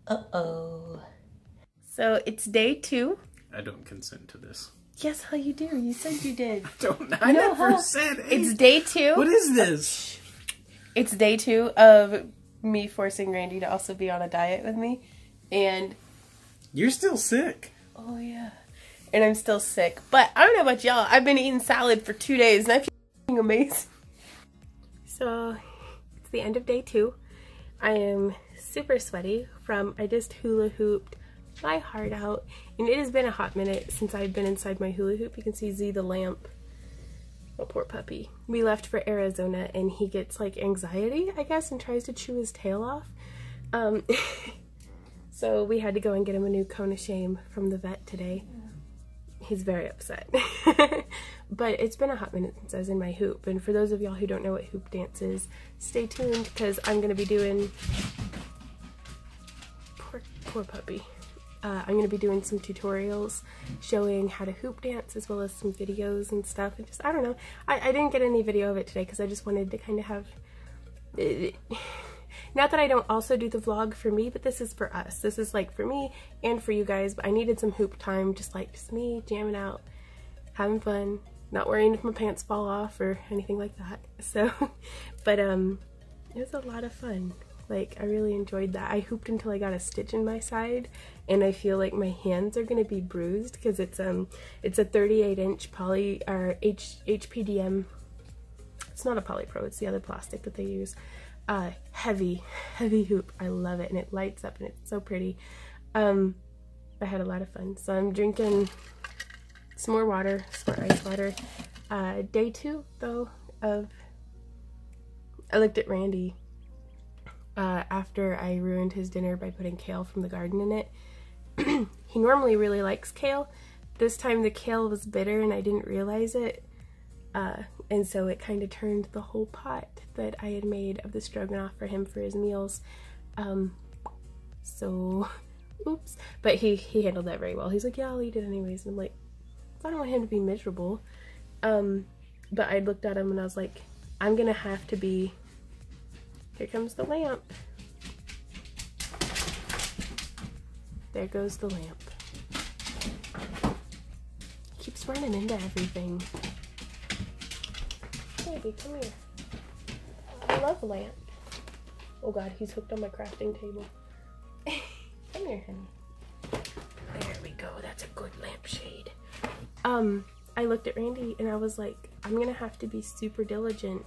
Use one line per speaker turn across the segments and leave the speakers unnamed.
Uh-oh. So it's day 2.
I don't consent to this.
Yes, how you do? You said you did.
I never said anything.
It's day 2.
What is this?
It's day 2 of me forcing Randy to also be on a diet with me. And
you're still sick.
Oh yeah. And I'm still sick. But I don't know about y'all. I've been eating salad for 2 days and I feel amazing. So it's the end of day 2. I am super sweaty I just hula hooped my heart out, and it has been a hot minute since I've been inside my hula hoop. You can see Z the lamp. Oh, poor puppy. We left for Arizona and he gets like anxiety, I guess, and tries to chew his tail off. So we had to go and get him a new cone of shame from the vet today. He's very upset. But it's been a hot minute since I was in my hoop, and for those of y'all who don't know what hoop dance is, stay tuned because I'm going to be doing... Poor puppy. I'm going to be doing some tutorials showing how to hoop dance, as well as some videos and stuff. And just, I don't know. I didn't get any video of it today because I just wanted to kind of have... Not that I don't also do the vlog for me, but this is for us. This is like for me and for you guys, but I needed some hoop time, just me jamming out, having fun, not worrying if my pants fall off or anything like that. So, but it was a lot of fun. Like, I really enjoyed that. I hooped until I got a stitch in my side, and I feel like my hands are gonna be bruised because it's a 38-inch poly or HPDM. It's not a polypro, it's the other plastic that they use. Heavy hoop. I love it, and it lights up and it's so pretty. I had a lot of fun. So I'm drinking some more water, some more ice water. Day 2 though of I looked at Randy after I ruined his dinner by putting kale from the garden in it. He normally really likes kale. This time the kale was bitter and I didn't realize it. And so it kind of turned the whole pot that I had made of the stroganoff for him for his meals. So, oops. But he handled that very well. He's like, yeah, I'll eat it anyways. And I'm like, I don't want him to be miserable. But I looked at him and I was like, I'm gonna have to be... Here comes the lamp. There goes the lamp. Keeps running into everything. Baby, come here. I love a lamp. Oh god, he's hooked on my crafting table. Come here, honey. There we go. That's a good lampshade. I looked at Randy and I was like, I'm gonna have to be super diligent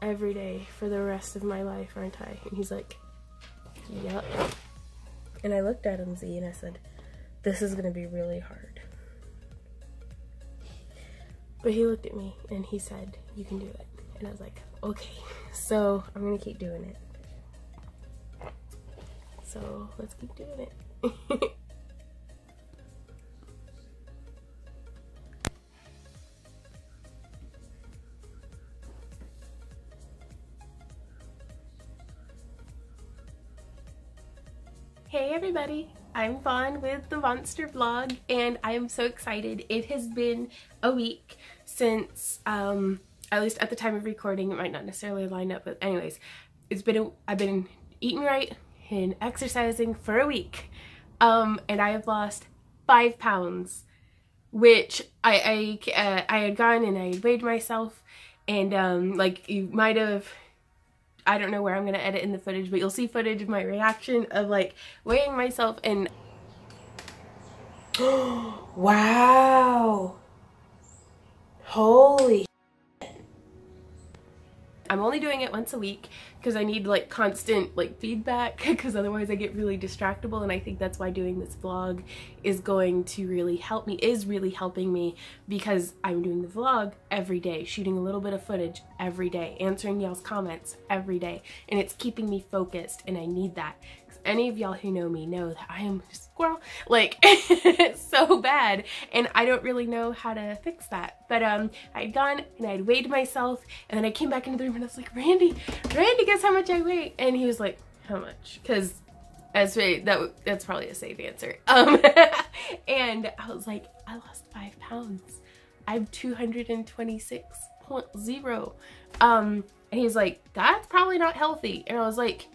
every day for the rest of my life, aren't I? And he's like, yep. And I looked at him, Z, and I said, this is gonna be really hard. But he looked at me and he said, you can do it. And I was like, okay. So I'm gonna keep doing it. So let's keep doing it. Hey everybody, I'm Vaughn with the Vonster vlog, and I am so excited. It has been a week since, at least at the time of recording, it might not necessarily line up, but anyways, I've been eating right and exercising for a week, and I have lost 5 pounds, which I had gone and I had weighed myself, and like you might have, I don't know where I'm gonna edit in the footage, but you'll see footage of my reaction of like weighing myself and wow, holy shit. I'm only doing it once a week because I need like constant like feedback, because otherwise I get really distractible, and I think that's why doing this vlog is going to really help me, is really helping me, because I'm doing the vlog every day, shooting a little bit of footage every day, answering y'all's comments every day, and it's keeping me focused, and I need that. Any of y'all who know me know that I am a squirrel, like so bad, and I don't really know how to fix that. But I'd gone and I'd weighed myself, and then I came back into the room and I was like, Randy, guess how much I weigh? And he was like, how much? Because that's probably a safe answer. And I was like, I lost 5 pounds. I'm 226.0. And he's like, that's probably not healthy. And I was like,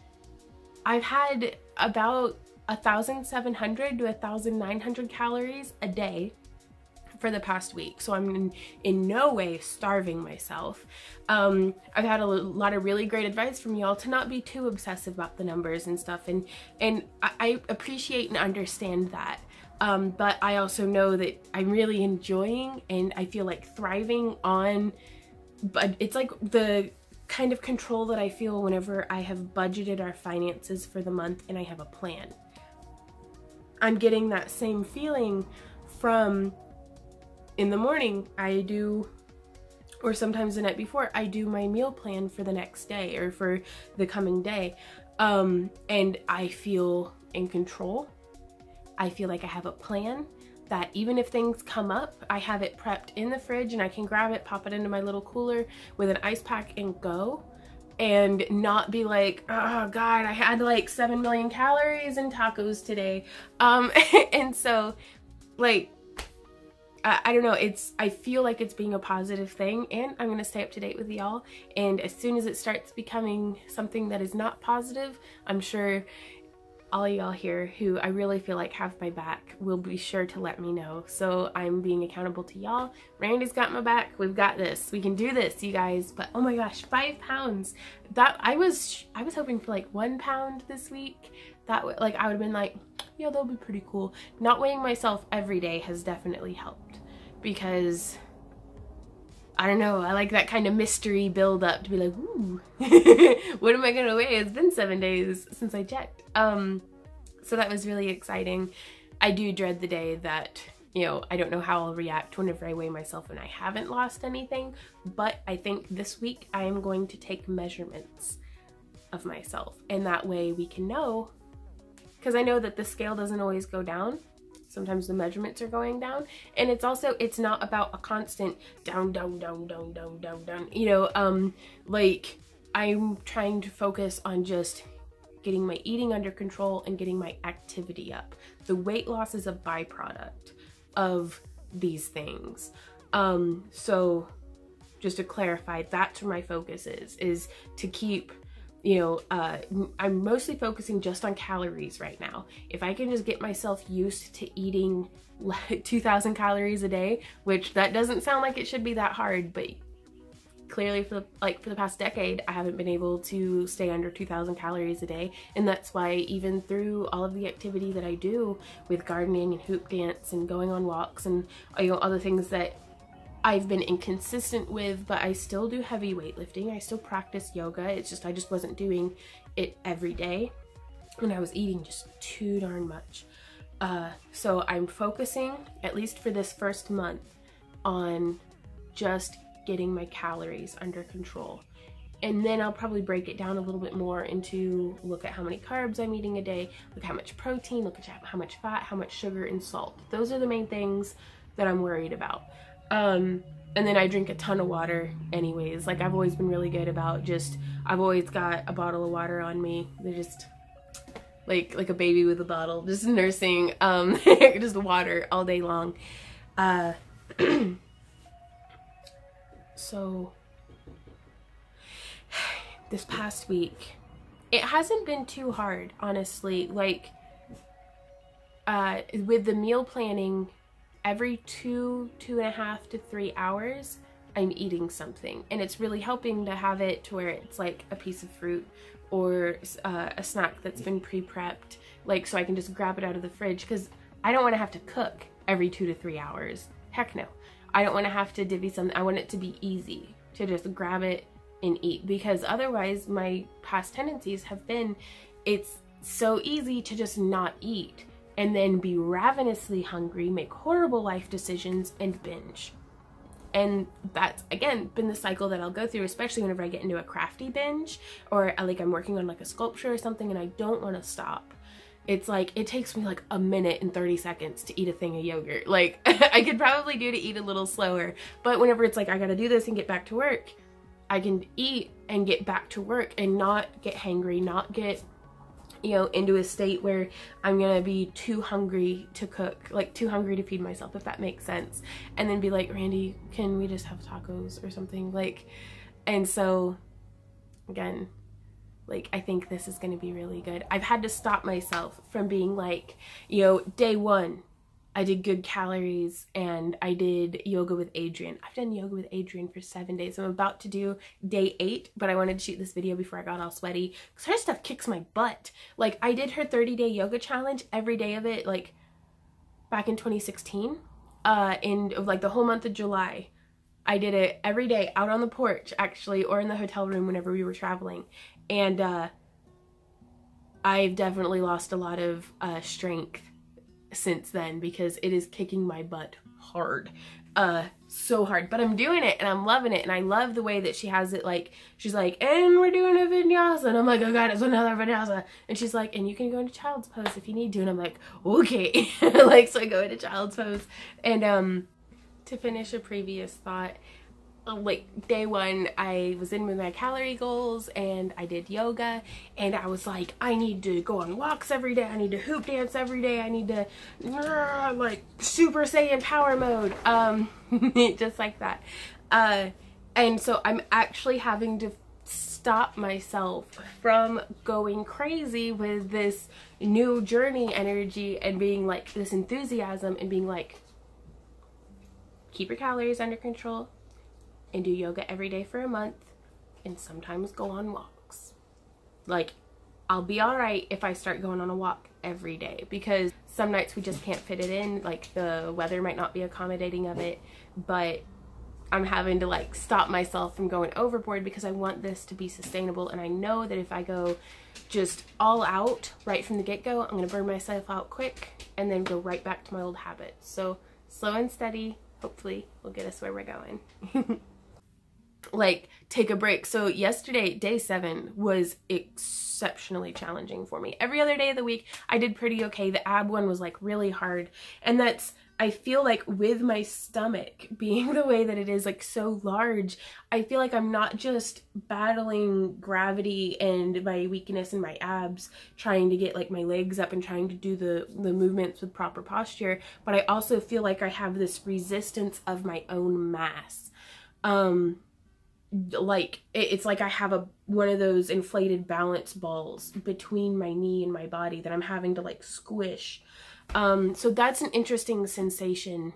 I've had about 1,700 to 1,900 calories a day for the past week. So I'm in no way starving myself. I've had a lot of really great advice from y'all to not be too obsessive about the numbers and stuff. And I appreciate and understand that. But I also know that I'm really enjoying and I feel like thriving on, but it's like the kind of control that I feel whenever I have budgeted our finances for the month and I have a plan. I'm getting that same feeling from in the morning I do, or sometimes the night before, I do my meal plan for the next day or for the coming day. And I feel in control. I feel like I have a plan that even if things come up, I have it prepped in the fridge and I can grab it, pop it into my little cooler with an ice pack and go, and not be like, oh God, I had like 7 million calories in tacos today. And so like, I don't know, I feel like it's being a positive thing, and I'm gonna stay up to date with y'all. And as soon as it starts becoming something that is not positive, I'm sure all y'all here who I really feel like have my back will be sure to let me know. So I'm being accountable to y'all. Randy's got my back. We've got this. We can do this, you guys. But oh my gosh, 5 pounds. That I was hoping for like 1 pound this week. That like I would have been like, yeah, that'll be pretty cool. Not weighing myself every day has definitely helped, because I don't know, I like that kind of mystery build up to be like, ooh, what am I gonna weigh? It's been 7 days since I checked. So that was really exciting. I do dread the day that, you know, I don't know how I'll react whenever I weigh myself and I haven't lost anything, but I think this week I am going to take measurements of myself, and that way we can know, because I know that the scale doesn't always go down. Sometimes the measurements are going down, and it's not about a constant down, down, down, down, down, down, down, you know, like I'm trying to focus on just getting my eating under control and getting my activity up. The weight loss is a byproduct of these things. So just to clarify, that's where my focus is to keep, you know, I'm mostly focusing just on calories right now. If I can just get myself used to eating 2,000 calories a day, which that doesn't sound like it should be that hard, but clearly for the past decade, I haven't been able to stay under 2,000 calories a day. And that's why even through all of the activity that I do with gardening and hoop dance and going on walks and, you know, other things that I've been inconsistent with, but I still do heavy weightlifting. I still practice yoga. It's just, I just wasn't doing it every day, and I was eating just too darn much. So I'm focusing, at least for this first month, on just getting my calories under control. And then I'll probably break it down a little bit more into look at how many carbs I'm eating a day, look at how much protein, look at how much fat, how much sugar and salt. Those are the main things that I'm worried about. And then I drink a ton of water anyways. Like I've always been really good about I've always got a bottle of water on me. They're just like a baby with a bottle, just nursing, just water all day long. So this past week, it hasn't been too hard, honestly. Like, with the meal planning, every 2.5 to 3 hours, I'm eating something. And it's really helping to have it to where it's like a piece of fruit or a snack that's been pre-prepped, like so I can just grab it out of the fridge, because I don't want to have to cook every 2 to 3 hours. Heck no. I don't want to have to divvy something. I want it to be easy to just grab it and eat, because otherwise my past tendencies have been, it's so easy to just not eat and then be ravenously hungry, make horrible life decisions, and binge. And that's, again, been the cycle that I'll go through, especially whenever I get into a crafty binge, or like I'm working on like a sculpture or something and I don't want to stop. It's like, it takes me like 1 minute and 30 seconds to eat a thing of yogurt. Like, I could probably do to eat a little slower, but whenever it's like, I gotta do this and get back to work, I can eat and get back to work and not get hangry, not get, you know, into a state where I'm gonna be too hungry to cook, like too hungry to feed myself, if that makes sense. And then be like, Randy, can we just have tacos or something? Like, and so, again, Like, I think this is going to be really good. I've had to stop myself from being like, you know, day 1, I did good calories and I did yoga with Adrian. I've done yoga with Adrian for 7 days. I'm about to do day 8, but I wanted to shoot this video before I got all sweaty because her stuff kicks my butt. Like, I did her 30-day yoga challenge, every day of it, like back in 2016, in like the whole month of July. I did it every day out on the porch, actually, or in the hotel room whenever we were traveling. And I've definitely lost a lot of strength since then because it is kicking my butt hard. So hard. But I'm doing it and I'm loving it. And I love the way that she has it, like, she's like, and we're doing a vinyasa. And I'm like, oh god, it's another vinyasa. And she's like, and you can go into child's pose if you need to. And I'm like, okay. Like, so I go into child's pose. And to finish a previous thought, like day 1, I was in with my calorie goals and I did yoga and I was like, I need to go on walks every day, I need to hoop dance every day, I need to like Super Saiyan power mode, just like that. And so I'm actually having to stop myself from going crazy with this new journey energy and being like this enthusiasm and being like, keep your calories under control and do yoga every day for a month and sometimes go on walks. Like, I'll be all right if I start going on a walk every day because some nights we just can't fit it in, like the weather might not be accommodating of it, but I'm having to like stop myself from going overboard because I want this to be sustainable. And I know that if I go just all out right from the get-go, I'm gonna burn myself out quick and then go right back to my old habits. So slow and steady, hopefully, will get us where we're going. Like, take a break. So yesterday, day 7, was exceptionally challenging for me. Every other day of the week, I did pretty okay. The ab one was like really hard. And that's, I feel like with my stomach being the way that it is, like so large, I feel like I'm not just battling gravity and my weakness in my abs, trying to get like my legs up and trying to do the movements with proper posture, but I also feel like I have this resistance of my own mass. Like it's like I have one of those inflated balance balls between my knee and my body that I'm having to like squish. So that's an interesting sensation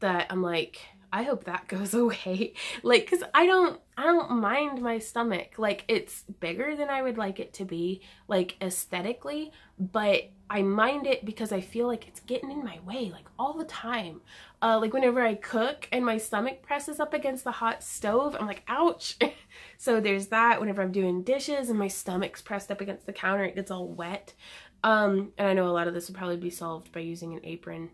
that I'm like, I hope that goes away. Like, cause I don't mind my stomach. Like, it's bigger than I would like it to be, like aesthetically, but I mind it because I feel like it's getting in my way, like all the time. Like whenever I cook and my stomach presses up against the hot stove, I'm like, ouch. So there's that. Whenever I'm doing dishes and my stomach's pressed up against the counter, it gets all wet. And I know a lot of this would probably be solved by using an apron.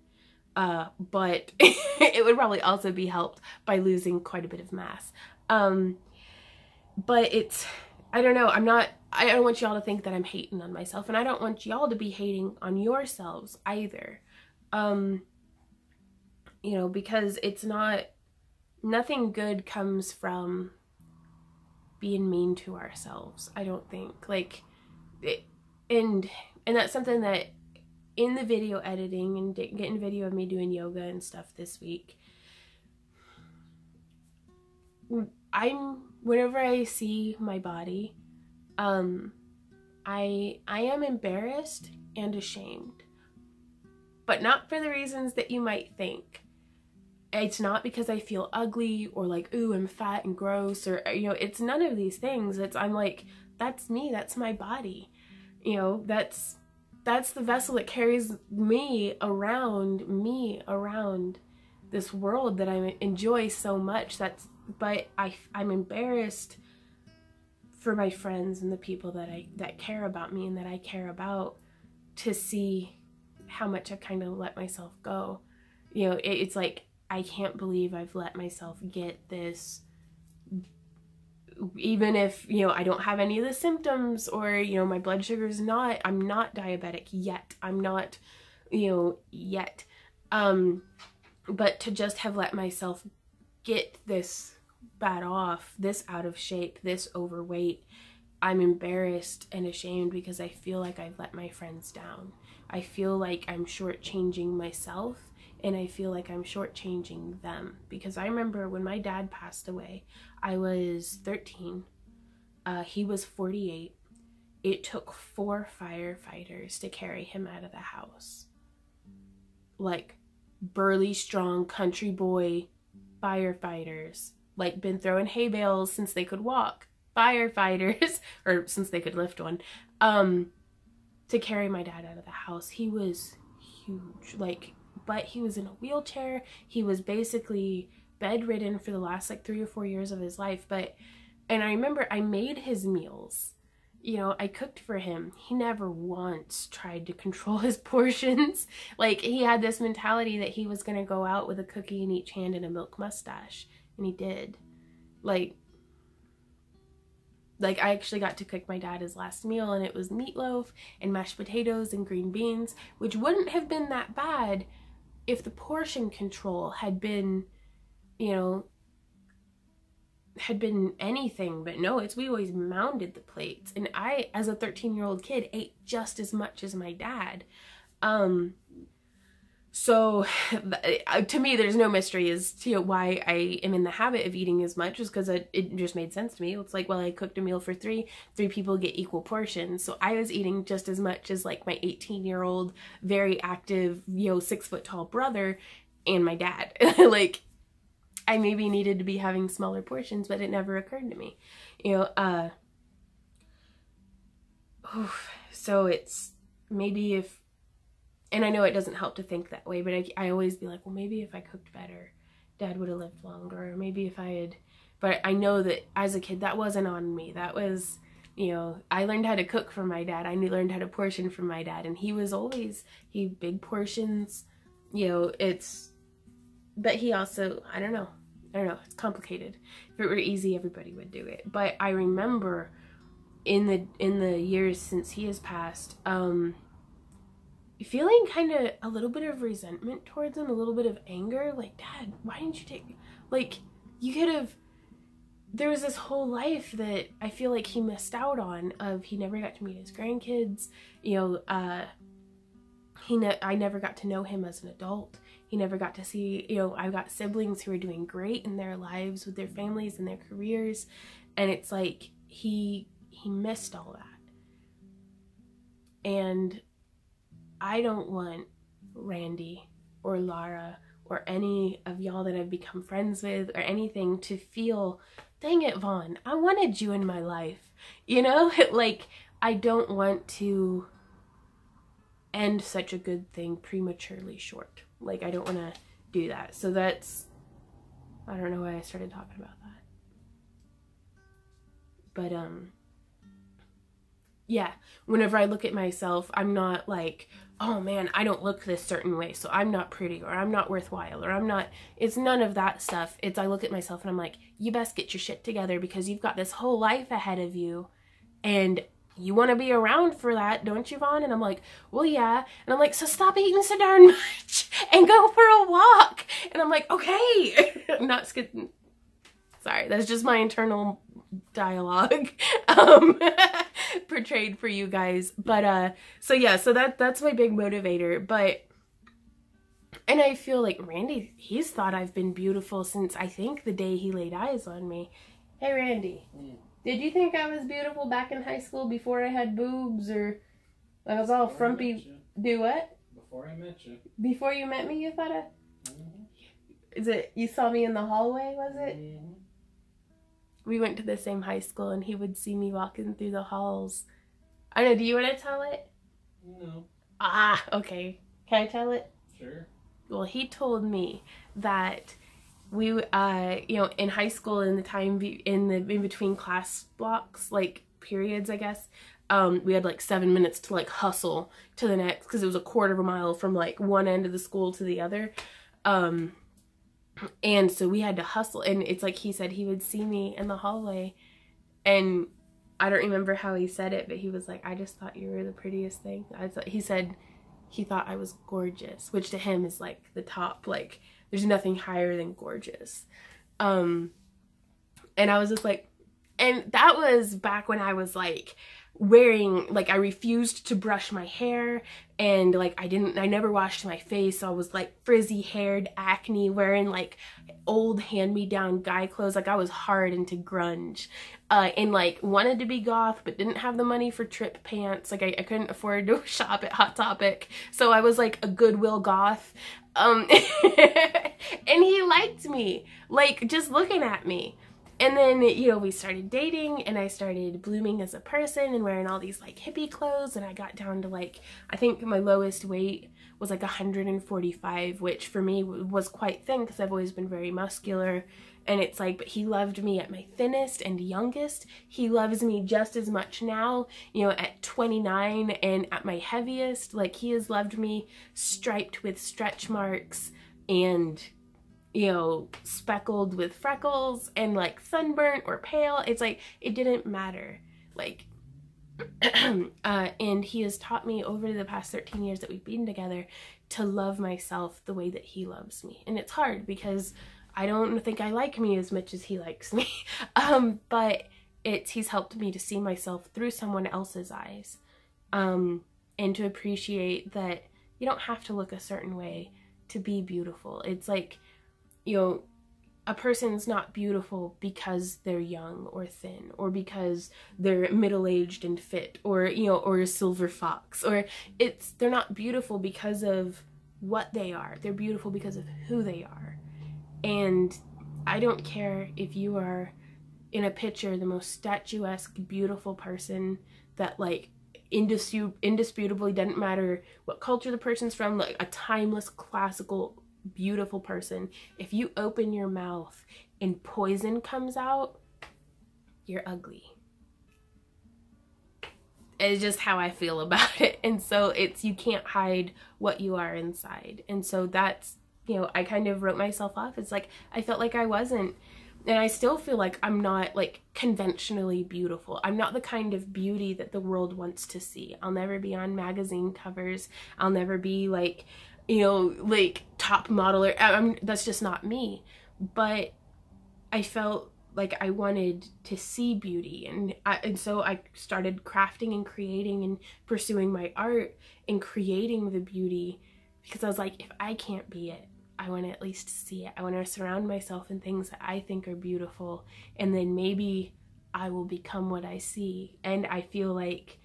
But it would probably also be helped by losing quite a bit of mass. But it's, I don't know, I don't want y'all to think that I'm hating on myself, and I don't want y'all to be hating on yourselves either. You know, because it's nothing good comes from being mean to ourselves, I don't think. Like, and that's something that in the video editing and getting video of me doing yoga and stuff this week, whenever I see my body, I am embarrassed and ashamed, but not for the reasons that you might think. It's not because I feel ugly or like, ooh, I'm fat and gross, or, you know, it's none of these things. I'm like, that's me, that's my body. You know, that's the vessel that carries me around this world that I enjoy so much. But I'm embarrassed for my friends and the people that care about me and that I care about, to see how much I've kind of let myself go. You know, it's like, I can't believe I've let myself get this, even if, you know, I don't have any of the symptoms, or, you know, my blood sugar's I'm not diabetic yet. I'm not, you know, yet. But to just have let myself get this bad off, this out of shape, this overweight, I'm embarrassed and ashamed because I feel like I've let my friends down. I feel like I'm shortchanging myself, and I feel like I'm shortchanging them. Because I remember when my dad passed away, I was 13. He was 48. It took 4 firefighters to carry him out of the house. Like, burly, strong, country boy firefighters. Like, been throwing hay bales since they could walk. Firefighters, or since they could lift one, to carry my dad out of the house. He was huge. Like, but he was in a wheelchair. He was basically bedridden for the last, like, 3 or 4 years of his life. And I remember I made his meals. You know, I cooked for him. He never once tried to control his portions. Like, he had this mentality that he was going to go out with a cookie in each hand and a milk mustache. And he did. Like, I actually got to cook my dad his last meal, and it was meatloaf and mashed potatoes and green beans, which wouldn't have been that bad if the portion control had been, you know, had been anything. But no, we always mounded the plates, and I, as a 13-year-old kid, ate just as much as my dad. So to me, there's no mystery as to why I am in the habit of eating as much, is because it just made sense to me. It's like, well, I cooked a meal for three people get equal portions. So I was eating just as much as, like, my 18-year-old, very active, you know, 6-foot-tall brother and my dad. Like, I maybe needed to be having smaller portions, but it never occurred to me, you know. So it's maybe if, and I know it doesn't help to think that way, but I always be like, well, maybe if I cooked better, Dad would have lived longer. Or maybe if I had, but I know that as a kid, that wasn't on me. That was, you know, I learned how to cook from my dad. I learned how to portion from my dad, and he was always, big portions, you know, but he also, I don't know, it's complicated. If it were easy, everybody would do it. But I remember in the years since he has passed, feeling kind of a little bit of resentment towards him, a little bit of anger, like, Dad, why didn't you take, like, you could have, there was this whole life that I feel like he missed out on, of he never got to meet his grandkids, you know, I never got to know him as an adult. He never got to see, you know, I've got siblings who are doing great in their lives with their families and their careers, and it's like he missed all that. And I don't want Randy or Lara or any of y'all that I've become friends with or anything to feel, dang it, Vaughn, I wanted you in my life, you know? Like, I don't want to end such a good thing prematurely short. Like, I don't want to do that. So that's, I don't know why I started talking about that. But, yeah, whenever I look at myself, I'm not like, oh man, I don't look this certain way, so I'm not pretty, or I'm not worthwhile, or I'm not, it's none of that stuff. It's, I look at myself and I'm like, you best get your shit together, because you've got this whole life ahead of you, and you want to be around for that, don't you, Vaughn? And I'm like, well, yeah. And I'm like, so stop eating so darn much and go for a walk. And I'm like, okay. I'm not skipping. Sorry, that's just my internal dialogue portrayed for you guys. But so yeah, so that's my big motivator. But, and I feel like Randy, he's thought I've been beautiful since, I think, the day he laid eyes on me. Hey Randy, did you think I was beautiful back in high school before I had boobs, or I was all frumpy? Do what?
Before I met you.
Before you met me, you thought I... Is it, you saw me in the hallway, was it? We went to the same high school, and he would see me walking through the halls. I know, do you want to tell it?
No.
Ah, okay. Can I tell it?
Sure.
Well, he told me that we, you know, in high school, in the time, in between class blocks, like, periods, I guess, we had, like, 7 minutes to, like, hustle to the next, because it was a quarter of a mile from, like, one end of the school to the other. And so we had to hustle, and it's like he said he would see me in the hallway, and I don't remember how he said it, but he was like, I just thought you were the prettiest thing. He said he thought I was gorgeous, which to him is like the top, like there's nothing higher than gorgeous. And I was just like, and that was back when I was like wearing, like, I refused to brush my hair, and like I never washed my face, so I was like frizzy haired, acne, wearing like old hand-me-down guy clothes. Like I was hard into grunge, and like wanted to be goth but didn't have the money for trip pants. Like I couldn't afford to shop at Hot Topic, so I was like a Goodwill goth. And he liked me, like just looking at me. And then, you know, we started dating, and I started blooming as a person and wearing all these like hippie clothes, and I got down to like, I think my lowest weight was like 145, which for me was quite thin because I've always been very muscular. And it's like, but he loved me at my thinnest and youngest. He loves me just as much now, you know, at 29 and at my heaviest. Like he has loved me striped with stretch marks and, you know, speckled with freckles and like sunburnt or pale. It's like, it didn't matter. Like, and he has taught me over the past 13 years that we've been together to love myself the way that he loves me. And it's hard because I don't think I like me as much as he likes me. But he's helped me to see myself through someone else's eyes, and to appreciate that you don't have to look a certain way to be beautiful. It's like, you know, a person's not beautiful because they're young or thin, or because they're middle-aged and fit, or, you know, or a silver fox, or they're not beautiful because of what they are. They're beautiful because of who they are. And I don't care if you are in a picture the most statuesque, beautiful person that like indisputably doesn't matter what culture the person's from, like a timeless, classical, beautiful person. If you open your mouth and poison comes out, you're ugly. It's just how I feel about it. And so you can't hide what you are inside. And so that's, you know, I kind of wrote myself off. It's like, I felt like I wasn't, and I still feel like I'm not like conventionally beautiful. I'm not the kind of beauty that the world wants to see. I'll never be on magazine covers. I'll never be like, you know, like top model, or that's just not me. But I felt like I wanted to see beauty, and so I started crafting and creating and pursuing my art and creating the beauty, because I was like, if I can't be it, I want to at least see it. I want to surround myself in things that I think are beautiful, and then maybe I will become what I see. And I feel like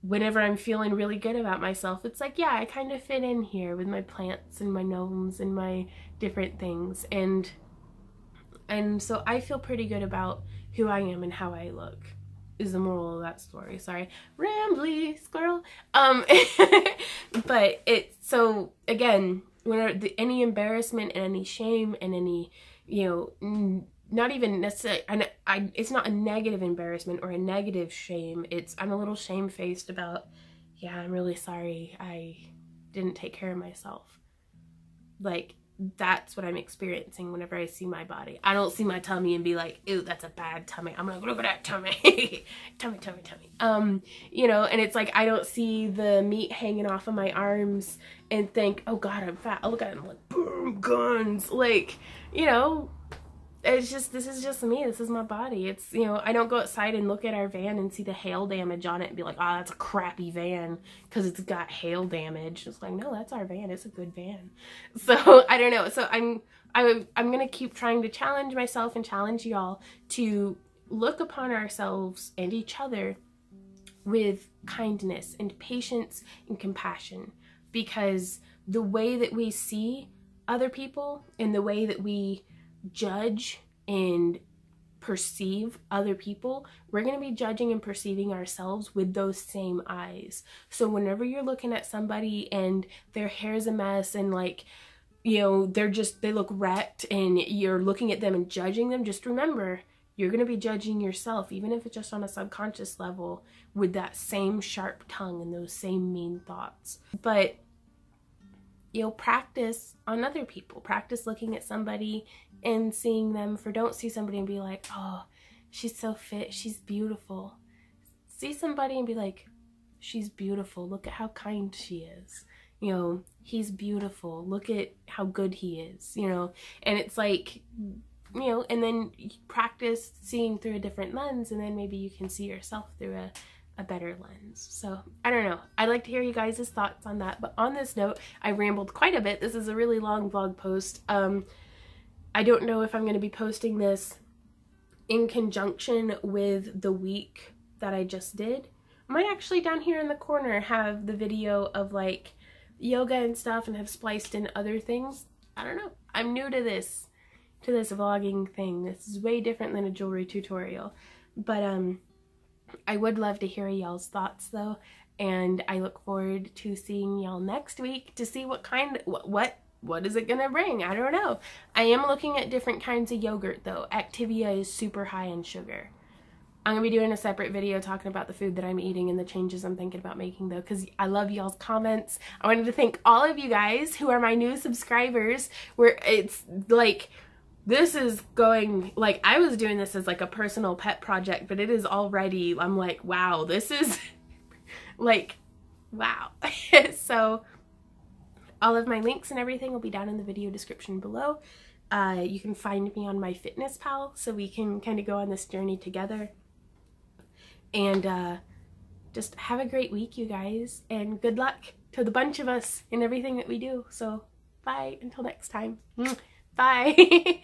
whenever I'm feeling really good about myself, it's like, yeah, I kind of fit in here with my plants and my gnomes and my different things. And so I feel pretty good about who I am and how I look, is the moral of that story. Sorry, rambly squirrel. But so again, whenever any embarrassment and any shame and any, you know, not even necessarily, it's not a negative embarrassment or a negative shame. I'm a little shamefaced about, yeah, I'm really sorry I didn't take care of myself. Like, that's what I'm experiencing whenever I see my body. I don't see my tummy and be like, ew, that's a bad tummy. I'm like, look at that tummy. tummy. You know, and it's like, I don't see the meat hanging off of my arms and think, oh God, I'm fat. I look at it and I'm like, boom, guns. Like, you know, it's just, this is just me. This is my body. It's, you know, I don't go outside and look at our van and see the hail damage on it and be like, oh, that's a crappy van because it's got hail damage. It's like, no, that's our van. It's a good van. So I don't know. So I'm going to keep trying to challenge myself and challenge y'all to look upon ourselves and each other with kindness and patience and compassion, because the way that we see other people and the way that we judge and perceive other people, we're going to be judging and perceiving ourselves with those same eyes. So whenever you're looking at somebody and their hair's a mess and like, you know, they look wrecked and you're looking at them and judging them, just remember, you're going to be judging yourself, even if it's just on a subconscious level, with that same sharp tongue and those same mean thoughts. But you know, practice on other people. Practice looking at somebody and seeing them don't see somebody and be like, oh, she's so fit, she's beautiful. See somebody and be like, she's beautiful, look at how kind she is. You know, he's beautiful, look at how good he is, you know. And it's like, you know, and then you practice seeing through a different lens, and then maybe you can see yourself through a better lens. So I don't know. I'd like to hear you guys' thoughts on that. But on this note, I rambled quite a bit. This is a really long vlog post. I don't know if I'm going to be posting this in conjunction with the week that I just did. I might actually down here in the corner have the video of like yoga and stuff and have spliced in other things. I don't know. I'm new to this vlogging thing. This is way different than a jewelry tutorial. But I would love to hear y'all's thoughts though, and I look forward to seeing y'all next week to see what is it gonna bring. I don't know. I am looking at different kinds of yogurt though. Activia is super high in sugar. I'm gonna be doing a separate video talking about the food that I'm eating and the changes I'm thinking about making though, because I love y'all's comments. I wanted to thank all of you guys who are my new subscribers, where it's like, this is going, like, I was doing this as like a personal pet project, but it is already, I'm like, wow, this is like, wow. So all of my links and everything will be down in the video description below. You can find me on MyFitnessPal so we can kind of go on this journey together. And just have a great week, you guys, and good luck to the bunch of us in everything that we do. So bye until next time. Bye.